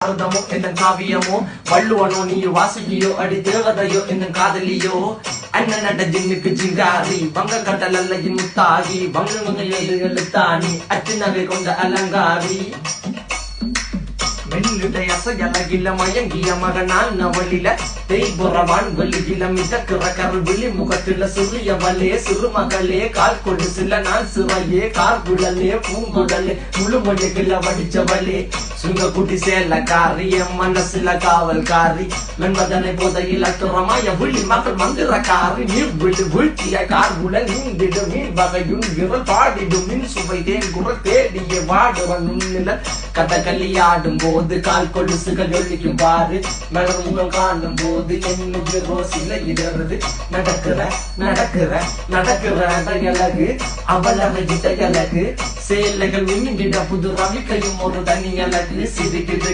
அர்த்தமோ என்ன காவியமோ வள்ளுவனோ நீ வாசுகியோ அடி தேவதையோ என்ன காதலியோ அண்ணன் நட ஜின்னுக்கு ஜிங்காரி வங்க கடல் அல்லையின் முத்தாகி வங்க எழுத்தாணி அச்சு நகை கொண்ட அலங்காரி வெள்ளுடைய அசையலகில மயங்கிய மகனான் நவளில தேய்புறவான் வெளியில மிதக்கிற கருவிழி முகத்தில சிறியவளே சிறுமகளே கால் கொடு சில நான் சிறையே கார்குழலே பூங்குடலே முழுமொழிகள வடிச்சவளே சுங்க குட்டி சேலக்காரி என் மனசுல காவல்காரி மென்பதனை போதையில் அத்துறமாய விழி மகள் மந்திரக்காரி நீர் விழி வீழ்த்திய கார்குழல் நீந்திடு மீன் வகையும் விரல் பாடிடும் மின் சுவை தேன் குரல் தேடிய வாடுவ நுண்ணில கதகளியாடும் போது கால் கொலுசுகள் ஒழிக்கும் பாரு மலர் முகம் காணும் போது என்னுக்கு ரோசில இடறது நடக்கிற நடக்கிற நடக்கிற அழகு அவளவை அழகு சேலைகள் மின்னிட புது ரவிக்கையும் ஒரு தனி அழகு சிரிக்குது